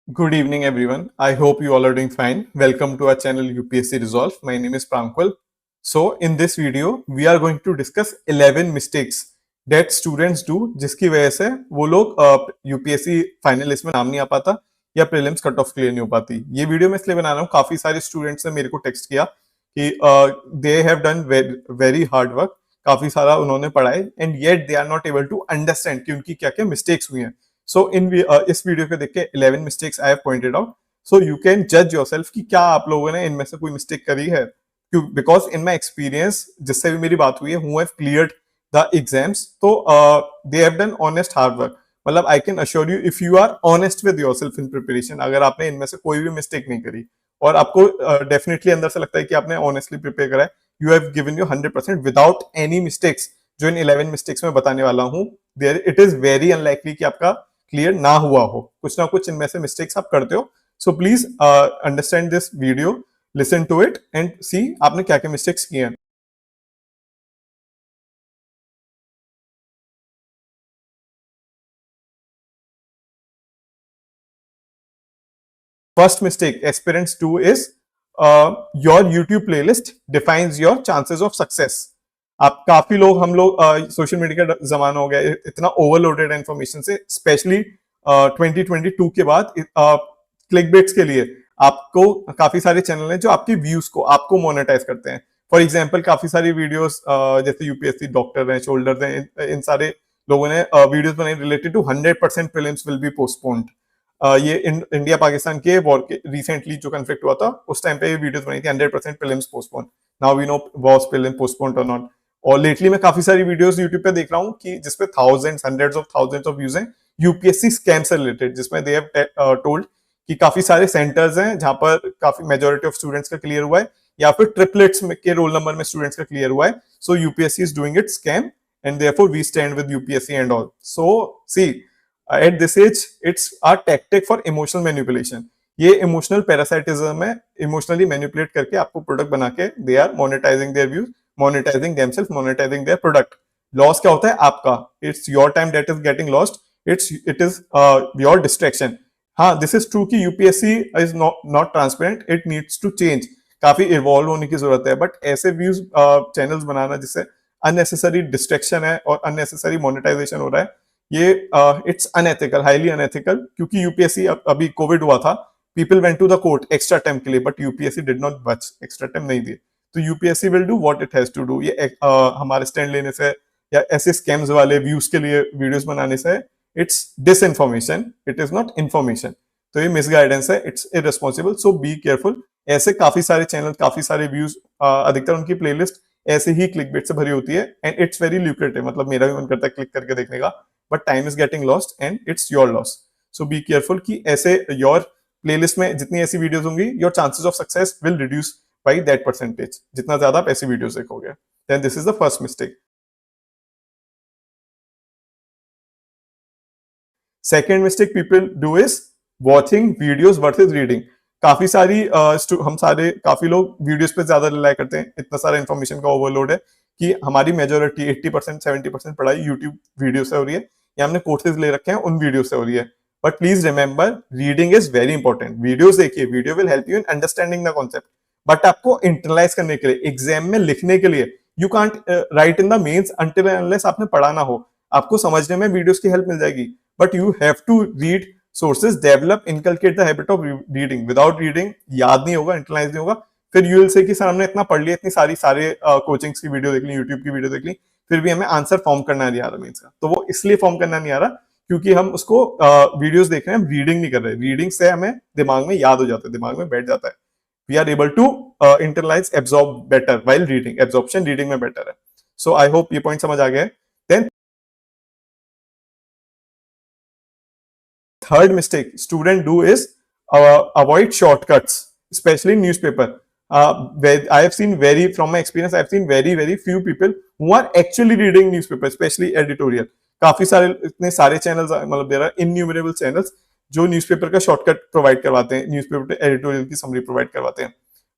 Good evening, everyone. I hope you all are doing fine. Welcome to our channel UPSC Resolve. My name is Prankul. So, in this video, we are going to discuss 11 mistakes that students do जिसकी वजह से वो लोग UPSC final list में नाम नहीं आ पाता या प्रीलिम्स कट ऑफ क्लियर नहीं हो पाती। ये वीडियो मैं इसलिए बना रहा हूँ, काफी सारे स्टूडेंट्स ने मेरे को टेक्स्ट किया कि they have done very hard work, काफी सारा उन्होंने पढ़ा है and yet they are not able to understand कि उनकी क्या क्या मिस्टेक्स हुई हैं। सो इन इस वीडियो को देख के 11 mistakes I have pointed out, so you can जज योरसेल्फ कि क्या आप लोगों ने इनमें से कोई मिस्टेक करी है। बिकॉज इन माई एक्सपीरियंस जिससे भी मेरी बात हुई है, who have cleared the exams, तो they have done honest hard work. मतलब I can assure you, if you are honest with yourself in preparation, अगर आपने इनमें से कोई भी मिस्टेक नहीं करी और आपको डेफिनेटली अंदर से लगता है कि आपने ऑनेस्टली प्रिपेयर करा है, you have given you 100% without any mistakes. जो इन 11 मिस्टेक्स में बताने वाला हूं, there it is very unlikely कि आपका क्लियर ना हुआ हो, कुछ ना कुछ इनमें से मिस्टेक्स आप करते हो। So please understand this video, listen to it and see आपने क्या क्या मिस्टेक्स किए हैं। First mistake aspirants do is your YouTube playlist defines your chances of success. आप काफी लोग, हम लोग सोशल मीडिया का जमाना हो गया, इतना ओवरलोडेड है इन्फॉर्मेशन से, स्पेशली 2022 के बाद क्लिक बेट्स के लिए आपको काफी सारे चैनल हैं जो आपकी व्यूज को आपको मोनेटाइज करते हैं। फॉर एग्जाम्पल काफी सारी वीडियोस जैसे यूपीएससी डॉक्टर हैं, शोल्डर हैं, इन सारे लोगों ने वीडियोस बनाई related to 100% prelims will be postponed. ये इंडिया पाकिस्तान के वॉर के रिसेंटली जो कन्फ्लिक्ट हुआ था उस टाइम पे ये वीडियोस बनी थी, 100% prelims postpone. Now we know was prelim postponed और नॉट। और लेटली मैं काफी सारी वीडियोस यूट्यूब पे देख रहा हूँ कि जिसपे thousands, hundreds of thousands of views हैं यूपीएससी स्कैम से रिलेटेड, जिसमें दे हैव टोल्ड कि काफी सारे सेंटर्स हैं जहां पर काफी मेजोरिटी ऑफ स्टूडेंट्स का क्लियर हुआ है, या फिर ट्रिपलेट्स के रोल नंबर में स्टूडेंट्स का क्लियर हुआ है। So UPSC is doing it scam and therefore we stand with UPSC and all. So see, at this age it's a tactic for emotional manipulation। ये इमोशनल पैरासाइटिज्म है, emotionally manipulate करके आपको product बना के they are monetizing their views, monetizing themselves, monetizing their product. Loss क्या होता है आपका? It's your time that is getting lost, it is your distraction. हाँ, दिस इज ट्रू कि UPSC is not transparent, it needs to change, काफी evolve होने की जरूरत है। बट ऐसे व्यूज चैनल्स बनाना जिससे अननेसेसरी डिस्ट्रैक्शन है और अननेसेसरी मोनेटाइजेशन हो रहा है, ये इट्स अनएथिकल, हाईली अनएथिकल। क्योंकि यूपीएससी अभी कोविड हुआ था, people went to the court extra time के लिए, but UPSC did not budge, extra time नहीं दिए। तो UPSC will do what it has to do. ये हमारे स्टैंड लेने से या ऐसे स्कैम्स वाले व्यूज के लिए वीडियोस बनाने से it's disinformation, it is not information. तो ये मिसगाइडेंस है, it's irresponsible. So be careful. ऐसे काफी सारे चैनल, काफी सारे व्यूज, अधिकतर उनकी प्लेलिस्ट ऐसे ही क्लिकबेट से भरी होती है एंड इट्स वेरी ल्यूक्रेटिव। मतलब मेरा भी मन करता है क्लिक करके देखने का, but time is getting lost and it's your loss. So be careful कि ऐसे योर प्लेलिस्ट में जितनी ऐसी वीडियोस होंगी, your chances of success will reduce by that percentage, जितना ज्यादा आप ऐसी वीडियोस देखोगे। Then this is the first mistake. Second mistake people do is watching videos versus reading. काफी सारी हम सारे काफी लोग वीडियोस पे ज्यादा रिलाई करते हैं, इतना सारा इन्फॉर्मेशन का ओवरलोड है कि हमारी मेजोरिटी 80% 70% पढ़ाई यूट्यूब वीडियो से हो रही है या हमने कोर्सेज ले रखे हैं उन वीडियो से हो रही है। But please remember, reading is very important. Videos देखिए, video will help you in understanding the concept, but आपको इंटरलाइज करने के लिए, एग्जाम में लिखने के लिए, you can't write in the mains until unless आपने पढ़ा ना हो। आपको समझने में वीडियोस की हेल्प मिल जाएगी, but you have to read sources, develop, inculcate the habit of reading. Without reading याद नहीं होगा, इंटरलाइज नहीं होगा। फिर यू विल से कि सर हमने इतना पढ़ लिया, इतनी सारे कोचिंग्स की वीडियो देख ली, यूट्यूब की वीडियो देख ली, फिर भी हमें आंसर फॉर्म करना नहीं आ रहा मेंस का। तो वो इसलिए फॉर्म करना नहीं आ रहा क्योंकि हम उसको वीडियोस देख रहे हैं, हम रीडिंग नहीं कर रहे। रीडिंग से हमें दिमाग में याद हो जाता है, दिमाग में बैठ जाता है। We are able to internalize, absorb better while reading. Absorption reading में बेटर है। सो आई होप ये पॉइंट समझ आ गया है। Then third mistake student do is avoid shortcuts, especially in newspaper. I have seen from my experience, I have seen very few people who are actually reading newspaper, especially editorial. काफी सारे, इतने सारे channels, मतलब there are innumerable channels जो newspaper का shortcut provide करवाते हैं, newspaper editorial की समरी प्रोवाइड करवाते हैं।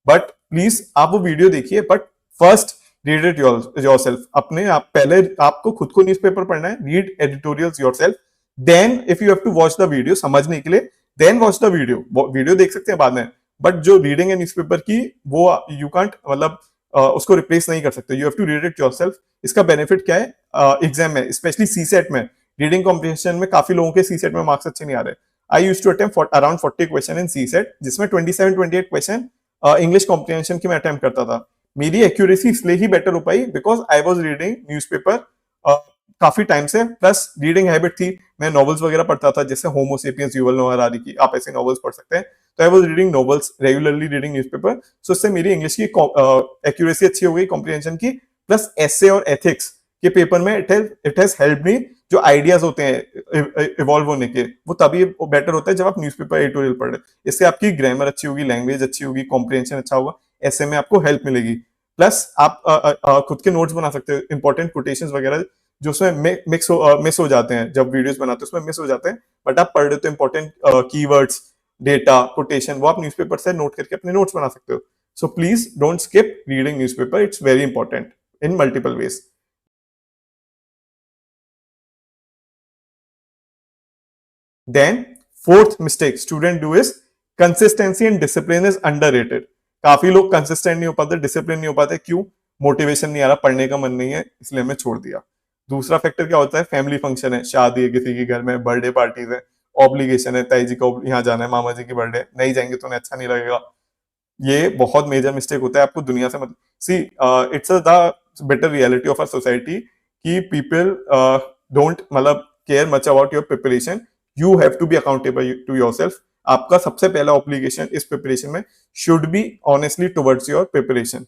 बट प्लीज आप वो वीडियो देखिए, but first read it yourself. अपने आप पहले आपको खुद को न्यूज़पेपर पढ़ना है, read editorials yourself. Then if you have to watch the video समझने के लिए, then watch the video, video देख सकते हैं बाद में, बट जो रीडिंग है न्यूज़पेपर की वो यू कांट मतलब उसको रिप्लेस नहीं कर सकते, you have to read it yourself. इसका बेनिफिट क्या है एग्जाम में, स्पेशली सी सेट में, रीडिंग कॉम्पिटिशन में काफी लोगों के सी सेट में मार्क्स अच्छे नहीं आ रहे। I used to attempt around 40 question in CSAT, जिसमें 27-28 क्वेश्चन इंग्लिश कॉम्प्रिहेंशन की मैं अटेम्प्ट करता था। मेरी एक्यूरेसी इसलिए ही बेटर हो पाई because I was reading newspaper काफी टाइम से, प्लस रीडिंग हैबिट थी, मैं नॉवेल्स वगैरह पढ़ता था, जैसे Homo sapiens, Yuval Noah Harari की, आप ऐसे नॉवेल्स पढ़ सकते हैं। तो I was reading novels, regularly reading newspaper, so इससे मेरी इंग्लिश की एक्यूरेसी अच्छी हो गई कॉम्प्रिहेंशन की, प्लस एसे और एथिक्स के पेपर में इट हैज हेल्प मी। जो आइडियाज होते हैं इवॉल्व होने के, वो तभी बेटर होता है जब आप न्यूज़पेपर एडिटोरियल पढ़ रहे हैं। इससे आपकी ग्रामर अच्छी होगी, लैंग्वेज अच्छी होगी, कॉम्प्रिहेंशन अच्छा होगा, ऐसे में आपको हेल्प मिलेगी। प्लस आप खुद के नोट्स बना सकते हो, इंपॉर्टेंट कोटेशंस वगैरह जो उसमें मिस हो जाते हैं जब वीडियोस बनाते हैं, उसमें मिस हो जाते हैं, बट आप पढ़ रहे हो तो इंपॉर्टेंट कीवर्ड्स, डेटा, कोटेशन, वो आप न्यूज़पेपर से नोट करके अपने नोट्स बना सकते हो। So please don't skip reading newspaper, it's very important in multiple ways. Then fourth mistake student do is consistency and discipline is underrated. काफी लोग कंसिस्टेंट नहीं हो पाते, डिसिप्लिन नहीं हो पाते, क्यों? मोटिवेशन नहीं आ रहा, पढ़ने का मन नहीं है, इसलिए हमने छोड़ दिया। दूसरा फैक्टर क्या होता है? फैमिली फंक्शन है, शादी है किसी के घर में, बर्थडे पार्टीज है, ऑब्लिगेशन है, ताई जी को यहाँ जाना है, मामा जी की बर्थडे, नहीं जाएंगे तो उन्हें अच्छा नहीं लगेगा। ये बहुत मेजर मिस्टेक होता है, आपको दुनिया से मत see, it's the better reality of our society कि पीपल डोंट मतलब care much about your preparation, you have to be accountable to yourself. आपका सबसे पहला ऑब्लिगेशन इस प्रिपरेशन में should be honestly towards your preparation.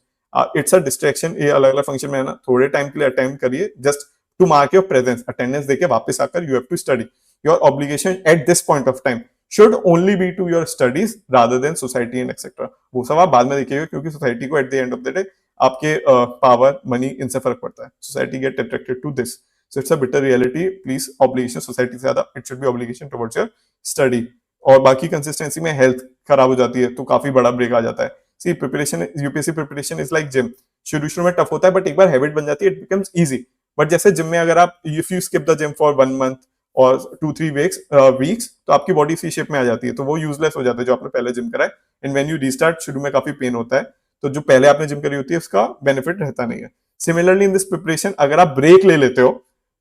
It's a distraction, ये अलग अलग फंक्शन में है ना, थोड़े टाइम के लिए अटेम्प्ट करिए, just to mark your presence, attendance देके वापस आकर you have to study. Your obligation at this point of time should only be to your studies rather than society and etc. वो सब आप बाद में देखिएगा, क्योंकि सोसाइटी को at the end of the day आपके पावर, मनी, इनसे फर्क पड़ता है। Society get attracted to this, so it's a bitter reality. Please obligation society से ज्यादा it should be obligation towards your study. और बाकी कंसिस्टेंसी में हेल्थ खराब हो जाती है तो काफी बड़ा ब्रेक आ जाता है। C preparation, UPSC preparation is like gym, शुरू शुरू में टफ होता है, बट एक बार हैबिट बन जाती है, इट बिकम्स इजी। बट जैसे जिम में अगर आप if you skip the gym for 1 month और 2-3 वीक्स तो आपकी बॉडी सी शेप में आ जाती है, तो वो यूजलेस हो जाता है जो आपने पहले जिम करा है। एंड व्हेन यू रीस्टार्ट, शुरू में काफी पेन होता है, तो जो पहले आपने जिम करी होती है उसका बेनिफिट रहता नहीं है। सिमिलरली इन दिस प्रिपरेशन, अगर आप ब्रेक ले लेते हो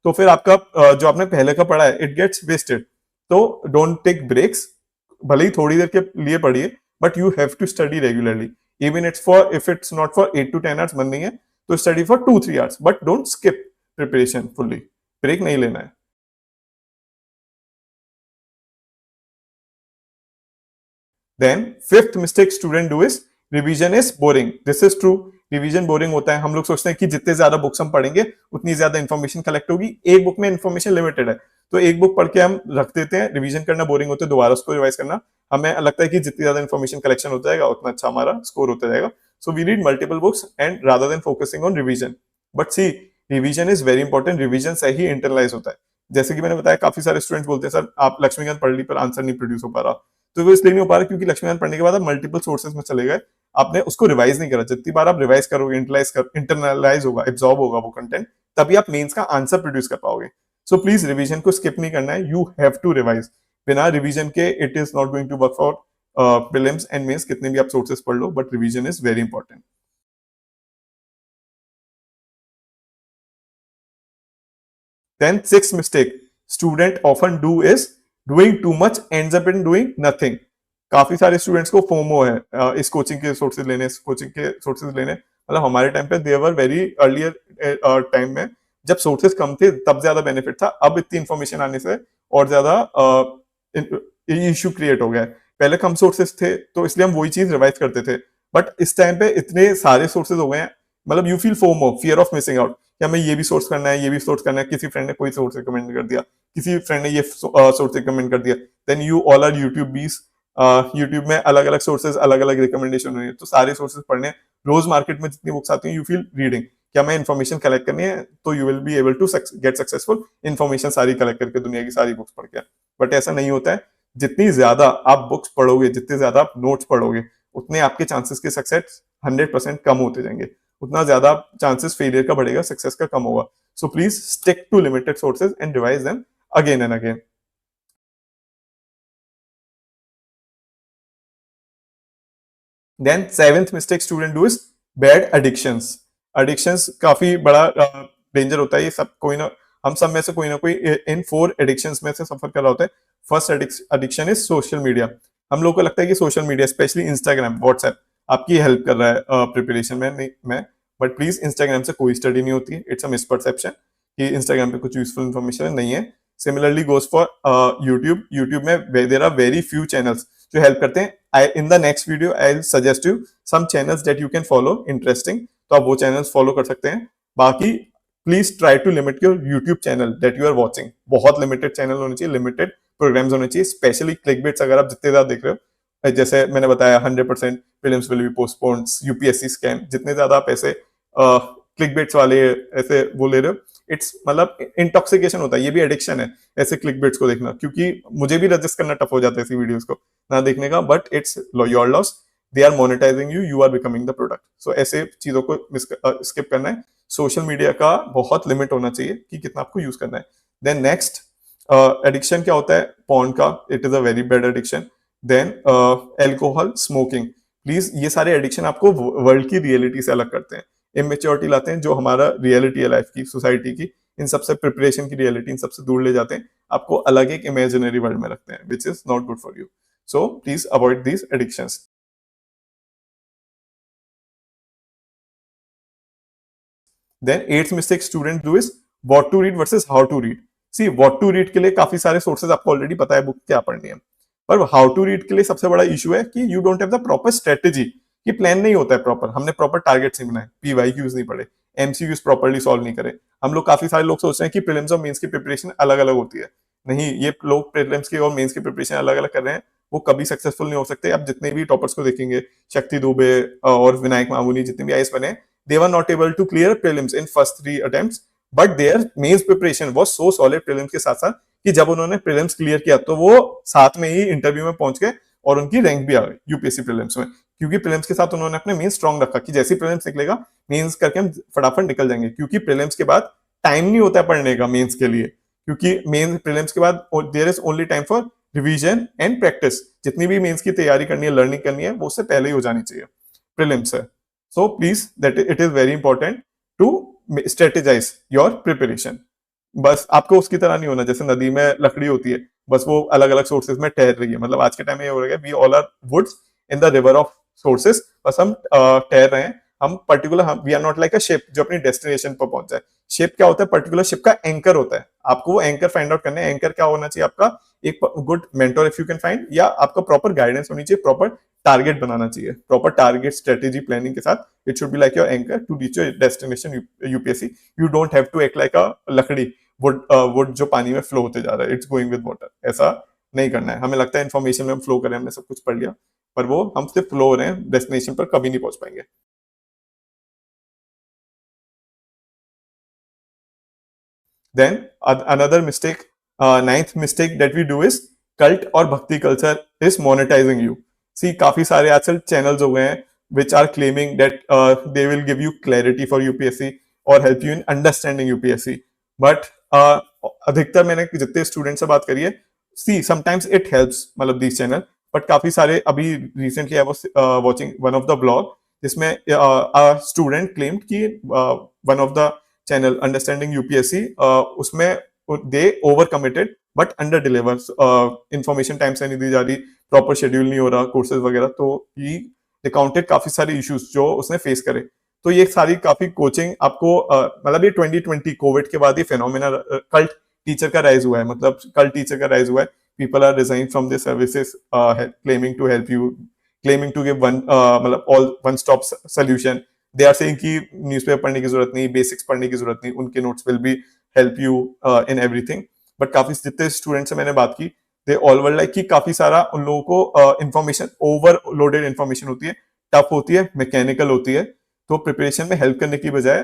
तो फिर आपका जो आपने पहले का पढ़ा है इट गेट्स वेस्टेड। तो डोंट टेक ब्रेक्स, भले ही थोड़ी देर के लिए पढ़िए, but you have to study regularly, even it's for if it's not for 8 to 10 hours मन नहीं है तो study for 2-3 hours, but don't skip preparation fully, break नहीं लेना है। Then fifth mistake student do is revision is boring. This is true, revision boring होता है। हम लोग सोचते हैं कि जितने ज्यादा बुक्स हम पढ़ेंगे उतनी ज्यादा इन्फॉर्मेशन कलेक्ट होगी, एक बुक में इन्फॉर्मेशन लिमिटेड है, तो एक बुक पढ़ के हम रख देते हैं, रिवीजन करना बोरिंग होता है, दोबारा उसको रिवाइज करना हमें लगता है कि जितनी ज्यादा इन्फॉर्मेशन कलेक्शन होता जाएगा उतना अच्छा हमारा स्कोर होता जाएगा। So we read multiple books and rather than focusing on revision. But see, revision is very important, revision से ही इंटरलाइज होता है। जैसे कि मैंने बताया, काफी सारे स्टूडेंट्स बोलते हैं सर आप लक्ष्मीकांत पढ़ ली पर आंसर नहीं प्रोड्यूस हो पा रहा, तो वो इसलिए नहीं हो पा रहा क्योंकि लक्ष्मीकांत पढ़ने के बाद आप मल्टीपल सोर्सेज में चले गए, आपने उसको रिवाइज नहीं करा। जितनी बार आप रिवाइज करोगे, इंटरनलाइज होगा, एब्जॉर्ब होगा वो कंटेंट, तभी आप मेंस का आंसर प्रोड्यूस कर पाओगे। सो प्लीज रिवीजन को स्किप नहीं करना है, यू हैव टू रिवाइज। बिना रिवीजन के it is not going to work for prelims and mains, कितने भी आप सोर्सेज पढ़ लो, but revision is very important. Then sixth mistake student often do is doing too much ends up in doing nothing. काफी सारे students को FOMO है इस कोचिंग के सोर्सेज लेने, इस कोचिंग के सोर्सेज लेने। मतलब हमारे टाइम पे देवर वेरी अर्लियर टाइम में जब सोर्सेज कम थे तब ज्यादा बेनिफिट था, अब इतनी इंफॉर्मेशन आने से और ज्यादा इश्यू क्रिएट हो गया है। पहले कम सोर्सेज थे तो इसलिए हम वही चीज रिवाइज करते थे, बट इस टाइम पे इतने सारे सोर्सेज हो गए हैं, मतलब you feel FOMO, fear of missing out, कि हमें ये भी सोर्स करना है, ये भी सोर्स करना है, किसी फ्रेंड ने कोई सोर्स रिकमेंड कर दिया, किसी फ्रेंड ने ये सोर्स रिकमेंड कर दिया, then you all are YouTube bees, YouTube में अलग अलग सोर्सेज, अलग अलग रिकमेंडेशन हुई है, तो सारे सोर्सेज पढ़ने, रोज मार्केट में जितनी बुक्स आती हैं, यू फील रीडिंग, क्या मैं इन्फॉर्मेशन कलेक्ट करनी है, तो you will be able to get successful information सारी कलेक्ट करके, दुनिया की सारी बुक्स पढ़ के। बट ऐसा नहीं होता है, जितनी ज्यादा आप बुक्स पढ़ोगे, जितने ज्यादा आप नोट्स पढ़ोगे, उतने आपके चांसेस के सक्सेस 100% कम होते जाएंगे, उतना ज्यादा चांसेस फेलियर का बढ़ेगा, सक्सेस का कम होगा। So please stick to limited sources and revise them again and again. Then seventh mistake student do is bad addictions. Addictions काफी बड़ा डेंजर होता है, ये सब कोई ना, हम सब में से कोई ना कोई इन 4 एडिक्शंस में से सफर कर रहा होता है। First addiction is social media. हम लोग को लगता है कि social media specially Instagram WhatsApp आपकी हेल्प कर रहा है प्रिपरेशन में, नहीं में, बट प्लीज इंस्टाग्राम से कोई स्टडी नहीं होती है, इट्स अ मिसपरसेप्शन कि इंस्टाग्राम पे कुछ यूजफुल इन्फॉर्मेशन नहीं है। Similarly goes for YouTube. YouTube में there are very few channels जो हेल्प करते हैं। In the next video I will suggest you some channels that you can follow interesting, तो आप वो चैनल्स फॉलो कर सकते हैं। बाकी please try to limit your YouTube channel that you are watching. बहुत लिमिटेड चैनल होने चाहिए, लिमिटेड प्रोग्राम्स होने चाहिए, स्पेशली क्लिकबेट्स अगर आप जितने ज्यादा देख रहे हो, जैसे मैंने बताया 100% prelims will be postponed, UPSC scam, जितने ज्यादा आप ऐसे क्लिकबेट्स वाले ऐसे वो ले रहे हो, इट्स मतलब इंटॉक्सिकेशन होता है, ये भी एडिक्शन है ऐसे क्लिकबेट्स को देखना, क्योंकि मुझे भी रजिस्ट करना टफ हो जाता है ऐसी वीडियोस को ना देखने का, but it's your loss, they are monetising you, you are becoming the product. So ऐसे चीजों को स्किप करना है। सोशल मीडिया का बहुत लिमिट होना चाहिए कि कितना आपको यूज करना है। देन नेक्स्ट एडिक्शन क्या होता है पॉर्न का, it is a very bad addiction. Then alcohol, smoking, please ये सारे एडिक्शन आपको वर्ल्ड की रियलिटी से अलग करते हैं, इमेच्योरिटी लाते हैं, जो हमारा रियलिटी है लाइफ की, सोसाइटी की, इन सबसे प्रिपरेशन की रियलिटी इन सबसे दूर ले जाते हैं, आपको अलग एक इमेजिनरी वर्ल्ड में रखते हैं, which is not good for you. So please avoid these addictions. Then eighth mistake student do is what to read versus how to read. See what to read के लिए काफी सारे सोर्सेज आपको already पता है बुक क्या पढ़नी है, पर हाउ टू रीड के लिए सबसे बड़ा इशू है कि you don't have the proper strategy, कि प्लान नहीं होता है प्रॉपर, हमने प्रॉपर टारगेट्स नहीं बनाए, पीवाईक्यूज नहीं पढ़े, एमसीक्यूज प्रॉपर्ली सॉल्व नहीं करे। हम लोग काफी सारे लोग सोच रहे हैं कि प्रीलिम्स और मेंस की प्रिपरेशन अलग अलग होती है, नहीं, ये लोग प्रीलिम्स की और मेंस की प्रिपरेशन अलग अलग कर रहे हैं, वो कभी सक्सेसफुल नहीं हो सकते। आप जितने भी टॉपर्स को देखेंगे, शक्ति दुबे और विनायक मामूनी, जितने भी आईएएस बने, they were not able to clear prelims in first 3 attempts, but their mains preparation was so solid prelims के साथ साथ कि जब उन्होंने prelims क्लियर किया तो वो साथ में ही इंटरव्यू में पहुंच गए और उनकी रैंक भी आ गई यूपीएससी प्रीलिम्स में, क्योंकि प्रीलिम्स के साथ उन्होंने अपने मेंस स्ट्रांग रखा कि जैसे प्रीलिम्स निकलेगा मेंस करके हम फटाफट निकल जाएंगे, क्योंकि प्रीलिम्स के बाद टाइम नहीं होता है पढ़ने का मेंस के लिए, क्योंकि मेन प्रीलिम्स के बाद there is only time for revision and practice. जितनी भी मेंस की तैयारी करनी है, लर्निंग करनी है, वो उससे पहले ही हो जानी चाहिए प्रीलिम्स से। So please, that it is very important to strategize your preparation. बस आपको उसकी तरह नहीं होना जैसे नदी में लकड़ी होती है, बस वो अलग अलग सोर्सेज में तैर रही है, मतलब आज के टाइम में ये हो रहा है, we all are woods in the river of sources, बस हम तैर रहे हैं, हम पर्टिकुलर, हम we are not like a ship जो अपनी डेस्टिनेशन पर पहुंच जाए। शिप क्या होता है, पर्टिकुलर शिप का एंकर होता है, आपको वो एंकर फाइंड आउट करना है। एंकर क्या होना चाहिए आपका, एक good mentor if you can find, या आपका प्रॉपर गाइडेंस होनी चाहिए, प्रॉपर टारगेट बनाना चाहिए, प्रॉपर टारगेट स्ट्रेटेजी प्लानिंग के साथ, it should be like your anchor to reach your destination UPSC. You don't have to act like a लकड़ी, wood जो पानी में फ्लो होते जा रहा है, इट्स गोइंग विद वाटर, ऐसा नहीं करना है। हमें लगता है इन्फॉर्मेशन में हम फ्लो करें, हमने सब कुछ पढ़ लिया, पर वो हम सिर्फ फ्लो हो रहे हैं, डेस्टिनेशन पर कभी नहीं पहुंच पाएंगे। Then another mistake, ninth mistake that we do is cult और भक्ति culture is monetizing you. See काफी सारे आजकल channels हो गए हैं which are claiming that they will give you clarity for UPSC or help you in understanding UPSC. But अधिकतर मैंने जितने स्टूडेंट से बात करी है, see sometimes it helps मतलब these channel, but काफी सारे अभी recently I was watching one of the blog जिसमें a student claimed कि one of the channel understanding UPSC, उसमें they over committed but under deliver, information time से नहीं दी जा रही, प्रॉपर शेड्यूल नहीं हो रहा कोर्सेज वगैरह, तो ही अकाउंटेड काफी सारे इश्यूज जो उसने फेस करे। तो ये सारी काफी कोचिंग आपको मतलब ये 2020 कोविड के बाद ये फेनोमेना कल्ट टीचर का राइज हुआ है, मतलब कल्ट टीचर का राइज हुआ है, people are resign from this services claiming to help you, claiming to give one मतलब all one stop solution. They are saying कि न्यूज़पेपर पढ़ने की जरूरत नहीं, बेसिक्स पढ़ने की जरूरत नहीं, उनके notes will be help you in everything. But काफी जितने स्टूडेंट से मैंने बात की, दे ऑल वर लाइक कि काफी सारा उन लोगों को इन्फॉर्मेशन, ओवरलोडेड इन्फॉर्मेशन होती है, टफ होती है, मैकेनिकल होती है, तो प्रिपरेशन में हेल्प करने की बजाय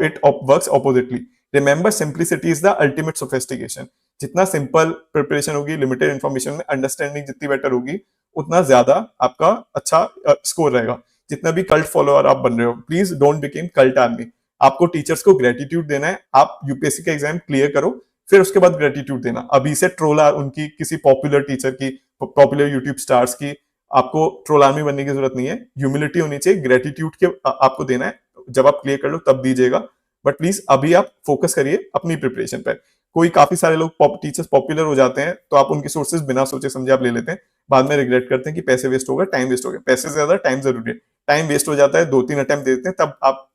it works oppositely. Remember simplicity is the ultimate sophistication. जितना सिंपल प्रिपरेशन होगी, लिमिटेड इन्फॉर्मेशन में अंडरस्टैंडिंग जितनी बेटर होगी, उतना ज्यादा आपका अच्छा स्कोर रहेगा। जितना भी कल्ट फॉलोअर आप बन रहे हो, please don't became cult army. आपको टीचर्स को ग्रेटिट्यूड देना है, आप यूपीएससी का एग्जाम क्लियर करो, फिर उसके बाद ग्रेटिट्यूड देना। अभी से ट्रोल उनकी किसी पॉपुलर टीचर की, पॉपुलर यूट्यूब स्टार्स की, आपको ट्रोल आर्मी बनने की जरूरत नहीं है, ह्यूमिलिटी होनी चाहिए, ग्रेटिट्यूड के आपको देना है, जब आप क्लियर कर लो तब दीजिएगा, बट प्लीज अभी आप फोकस करिए अपनी प्रिपरेशन पर। कोई काफी सारे लोग टीचर्स पॉपुलर हो जाते हैं तो आप उनके सोर्सेज बिना सोचे समझे आप ले लेते हैं, बाद में रिग्रेट करते हैं कि पैसे वेस्ट हो गए, टाइम वेस्ट हो गया। पैसे से ज्यादा टाइम जरूरी है, टाइम वेस्ट हो जाता है, 2-3 अटेम्प्ट दे देते हैं, तब आप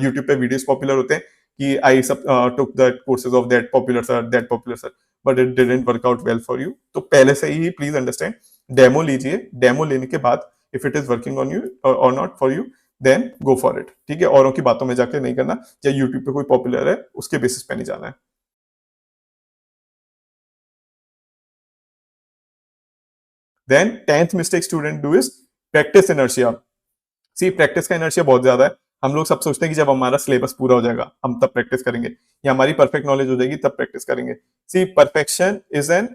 यूट्यूब पे वीडियोस पॉपुलर होते हैं कि आई सब took the courses of that popular sir, but it didn't work out well for you. तो पहले से ही प्लीज अंडरस्टैंड, डेमो लीजिए, डेमो लेने के बाद if it is working on you और not for you, then go for it. ठीक है, औरों की बातों में जाके नहीं करना, या यूट्यूब पे कोई पॉपुलर है उसके बेसिस पे नहीं जाना है। Then 10th mistake student do is practice inertia. See practice का इनर्शिया बहुत ज्यादा है। हम लोग सब सोचते हैं कि जब हमारा सिलेबस पूरा हो जाएगा हम तब प्रैक्टिस करेंगे, या हमारी परफेक्ट नॉलेज हो जाएगी तब प्रैक्टिस करेंगे। सी परफेक्शन इज एन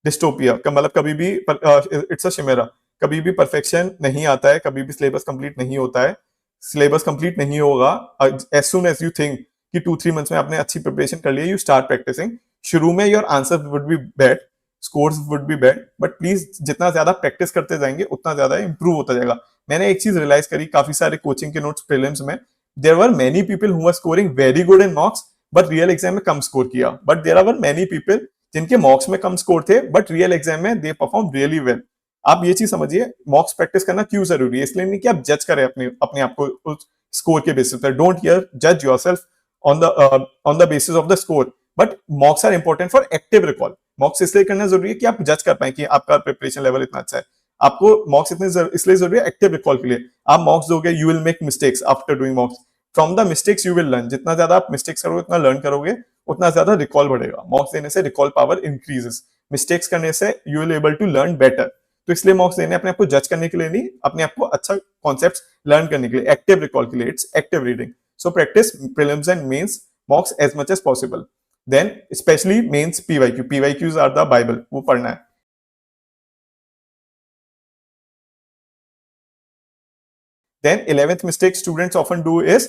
डिस्टोपिया का मतलब, कभी भी इट्स अ चिमेरा, कभी भी परफेक्शन नहीं आता है, कभी भी सिलेबस कंप्लीट नहीं होता है। सिलेबस कंप्लीट नहीं होगा as soon as you think कि 2-3 मंथ्स में आपने अच्छी प्रिपरेशन कर ली है, यू स्टार्ट प्रैक्टिसिंग। शुरू में your answer would be bad, scores would be bad, but please जितना ज्यादा प्रैक्टिस करते जाएंगे उतना ज्यादा इंप्रूव होता जाएगा। मैंने एक चीज रियलाइज करी काफी सारे कोचिंग के नोट्स प्रीलिम्स में, there were many people who were scoring very good in mocks but real exam में कम स्कोर किया, but there are many people जिनके मॉक्स में कम स्कोर थे बट रियल एग्जाम में दे परफॉर्म रियली वेल। आप ये चीज समझिए, मॉक्स प्रैक्टिस करना क्यों जरूरी है, इसलिए नहीं कि आप जज करें अपने अपने आप को उस स्कोर के बेसिस पर। डोंट हियर जज yourself on the basis of the score, but mocks are important for active recall. Mocks इसलिए करना जरूरी है कि आप जज कर पाए कि आपका प्रिपरेशन लेवल इतना अच्छा है। आपको मॉक्स इसलिए जरूरी है एक्टिव रिकॉल के लिए। आप मॉक्स दोगे, you will make mistakes after doing मॉक्स, from the mistakes you will learn. जितना ज्यादा आप मिस्टेक्स करोगे उतना लर्न करोगे, उतना ज्यादा रिकॉल बढ़ेगा। मॉक्स देने से रिकॉल पावर इंक्रीजेस, मिस्टेक्स करने से you will able to learn better. तो इसलिए मॉक्स देने अपने आप को जज करने के लिए नहीं, अपने आप को अच्छा कॉन्सेप्ट लर्न करने के लिए, एक्टिव रिकॉल के लिए, it's active reading. So practice prelims and mains mocks as much as possible. Then specially mains PYQ, PYQs are the Bible, वो पढ़ना है। Then 11th mistake students often do is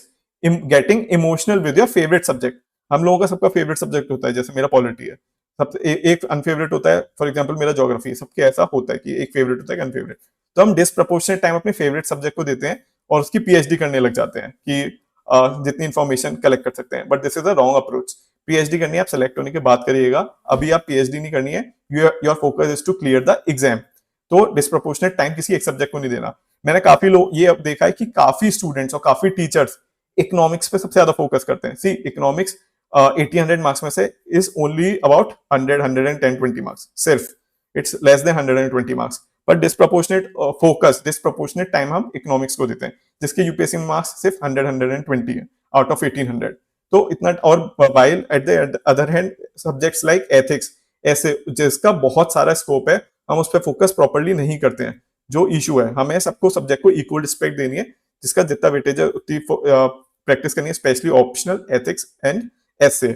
getting emotional with your favorite subject। हम लोगों का सबका favourite subject होता है, जैसे मेरा पॉलिटी है, सब एक अनफेवरेट होता है, फॉर एग्जांपल मेरा ज्योग्राफी, सबके ऐसा होता है कि एक फेवरेट होता है एक अनफेवरेट। तो हम डिसप्रपोर्शनेट टाइम अपने फेवरेट सब्जेक्ट को देते हैं और उसकी पीएचडी करने लग जाते हैं कि जितनी इन्फॉर्मेशन कलेक्ट कर सकते हैं, but this is a wrong approach. PhD करनी है आप सेलेक्ट होने के बाद करिएगा, अभी आप पीएचडी नहीं करनी है। Your focus is to clear the exam. तो डिसप्रपोर्शनेट टाइम किसी एक सब्जेक्ट को नहीं देना। मैंने काफी लोग ये अब देखा है कि काफी स्टूडेंट्स और काफी टीचर्स इकोनॉमिक्स पे सबसे ज्यादा फोकस करते हैं। सी इकोनॉमिक्स 80-100 मार्क्स में से इज ओनली अबाउट 100-110-20 मार्क्स, सिर्फ it's less than 120 marks. But disproportionate focus, disproportionate time हम इकोनॉमिक्स को देते हैं, जिसके यूपीएससी में मार्क्स सिर्फ 100-120 है आउट ऑफ 1800। तो इतना, और while at the other hand subjects like ethics, ऐसे जिसका बहुत सारा स्कोप है, हम उस पर फोकस प्रॉपरली नहीं करते हैं। जो इशू है, हमें सबको सब्जेक्ट को इक्वल रिस्पेक्ट देनी है, जिसका जितना वेटेज है उतनी प्रैक्टिस करनी है, specially optional, ethics and essay.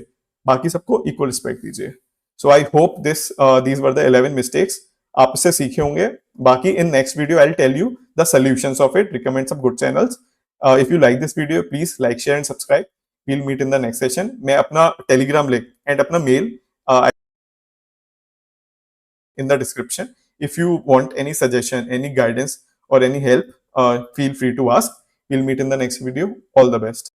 बाकी सबको इक्वल रिस्पेक्ट दीजिए। So I hope these were the 11 mistakes, आप इससे सीखे होंगे। बाकी in next video I will tell you the solutions of it, recommend some good channels. If you like this video, please like, share and subscribe. We'll meet in the next session. मैं अपना Telegram link and अपना mail in the description. If you want any suggestion, any guidance or any help, feel free to ask. We'll meet in the next video. All the best.